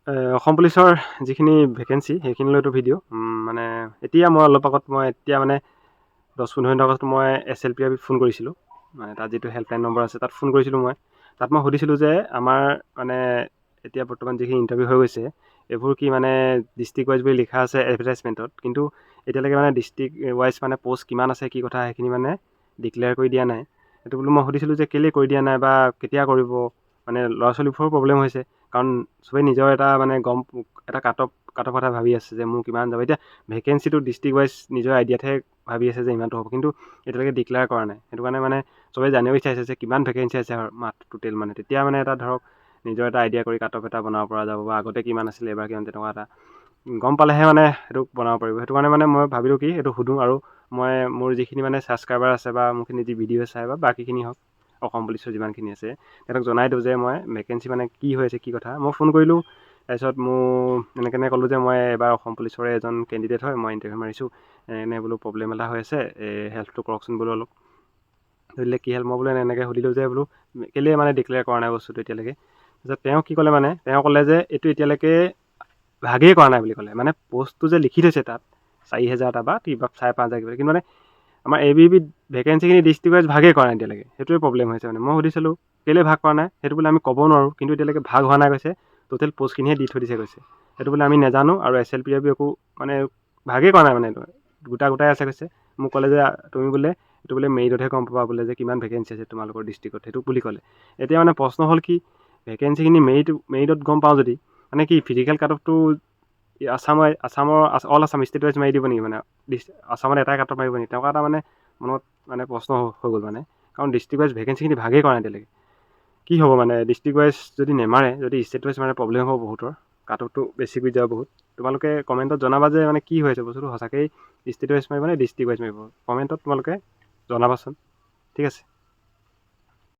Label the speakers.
Speaker 1: অসম পুলিচৰ যিখিনি ভেকেঞ্চি সেইখিনি লৈতো ভিডিঅ' মানে এতিয়া মই অলপ আগত এতিয়া মানে 10-15 মিনিট আগত মই SLPRB ফোন কৰিছিলোঁ। মানে তাত যিটো হেল্পলাইন নম্বৰ আছে তাত ফোন কৰিছিলোঁ মই। তাত মই সুধিছিলোঁ যে আমাৰ মানে এতিয়া বৰ্তমান যিখিনি ইণ্টাৰভিউ হৈ গৈছে এইবোৰ কি মানে ডিষ্ট্ৰিক্ট ৱাইজ বুলি লিখা আছে এডভাৰটাইজমেণ্টত, কিন্তু এতিয়ালৈকে মানে ডিষ্ট্ৰিক্ট ৱাইজ মানে পষ্ট কিমান আছে কি কথা সেইখিনি মানে ডিক্লেয়াৰ কৰি দিয়া নাই। সেইটো বোলো মই সুধিছিলোঁ যে কেলৈ কৰি দিয়া নাই বা কেতিয়া কৰিব, মানে ল'ৰা ছোৱালীবোৰৰ প্ৰব্লেম হৈছে কাৰণ চবেই নিজৰ এটা মানে এটা কাট অফ কথা ভাবি আছে যে মোৰ কিমান যাব। এতিয়া ভেকেঞ্চিটো ডিষ্ট্ৰিক্ট ৱাইজ নিজৰ আইডিয়াতহে ভাবি আছে যে ইমানটো হ'ব, কিন্তু এতিয়ালৈকে ডিক্লেয়াৰ কৰা নাই। সেইটো কাৰণে মানে চবেই জানিব বিচাৰিছে যে কিমান ভেকেঞ্চি আছে টোটেল, মানে তেতিয়া মানে এটা ধৰক নিজৰ এটা আইডিয়া কৰি কাট অফ এটা বনাব পৰা যাব বা আগতে কিমান আছিলে এবাৰ কিমান, তেনেকুৱা এটা গম পালেহে মানে সেইটো বনাব পাৰিব। সেইটো কাৰণে মানে মই ভাবিলোঁ কি এইটো সুধোঁ, আৰু মই মোৰ যিখিনি মানে ছাবস্ক্ৰাইবাৰ আছে বা মোৰখিনি যি ভিডিঅ' চাই বা বাকীখিনি হওক অসম পুলিচৰ যিমানখিনি আছে সিহঁতক জনাই দিওঁ যে মই ভেকেঞ্চি মানে কি হৈ আছে কি কথা। মই ফোন কৰিলোঁ, তাৰপিছত মোৰ এনেকৈ ক'লোঁ যে মই এবাৰ অসম পুলিচৰে এজন কেণ্ডিডেট হয়, মই ইণ্টাৰভিউ মাৰিছোঁ, এনে বোলো প্ৰব্লেম এটা হৈ আছে, হেল্পটো কৰকচোন বোলো অলপ। সুধিলে কি হেল্প, মই বোলো এনেকৈ সুধিলোঁ যে বোলো কেলৈ মানে ডিক্লেয়াৰ কৰা নাই বস্তুটো এতিয়ালৈকে। তাৰপিছত তেওঁ কি ক'লে মানে তেওঁ ক'লে যে এইটো এতিয়ালৈকে ভাগেই কৰা নাই বুলি ক'লে। মানে পষ্টটো যে লিখি থৈছে তাত 4,000টা বা 5,500 কিবা, কিন্তু মানে আমাৰ ABP ভেকেঞ্চিখিনি ডিষ্ট্ৰিক্ট ৱাইজ ভাগেই কৰা নাই এতিয়ালৈকে। সেইটোৱে প্ৰব্লেম হৈছে। মানে মই সুধিছিলোঁ কেলৈ ভাগ কৰা নাই, সেইটো বোলে আমি ক'ব নোৱাৰোঁ, কিন্তু এতিয়ালৈকে ভাগ হোৱা নাই কৈছে, টোটেল পষ্টখিনিহে দি থৈ দিছে কৈছে। সেইটো বোলে আমি নাজানো, আৰু SLPRB একো মানে ভাগেই কৰা নাই মানে গোটাই আছে কৈছে। মোক ক'লে যে তুমি বোলে এইটো বোলে মেৰিটতহে গম পাবা বোলে যে কিমান ভেকেঞ্চি আছে তোমালোকৰ ডিষ্ট্ৰিক্টত, সেইটো বুলি ক'লে। এতিয়া মানে প্ৰশ্ন হ'ল কি, ভেকেঞ্চিখিনি মেৰিটত গম পাওঁ যদি মানে কি ফিজিকেল কাট অফটো আছামৰ অল আছাম ষ্টেট ৱাইজ মাৰি দিব নেকি, মানে আছামত এটাই কাট অফ মাৰিব নেকি, তেনেকুৱা এটা মানে মনত মানে প্ৰশ্ন হৈ গ'ল মানে। কাৰণ ডিষ্ট্ৰিক্ট ৱাইজ ভেকেঞ্চিখিনি ভাগেই কৰা নাই এতিয়ালৈকে। কি হ'ব মানে ডিষ্ট্ৰিক্ট ৱাইজ যদি নেমাৰে, যদি ষ্টেট ৱাইজ মানে প্ৰব্লেম হ'ব বহুতৰ, কাট অফটো বেছি হৈ যাব বহুত। তোমালোকে কমেণ্টত জনাবা যে মানে কি হৈছে বস্তুটো, সঁচাকৈ ষ্টেট ৱাইজ মাৰিব নে ডিষ্ট্ৰিক্ট ৱাইজ মাৰিব, কমেণ্টত তোমালোকে জনাবাচোন। ঠিক আছে।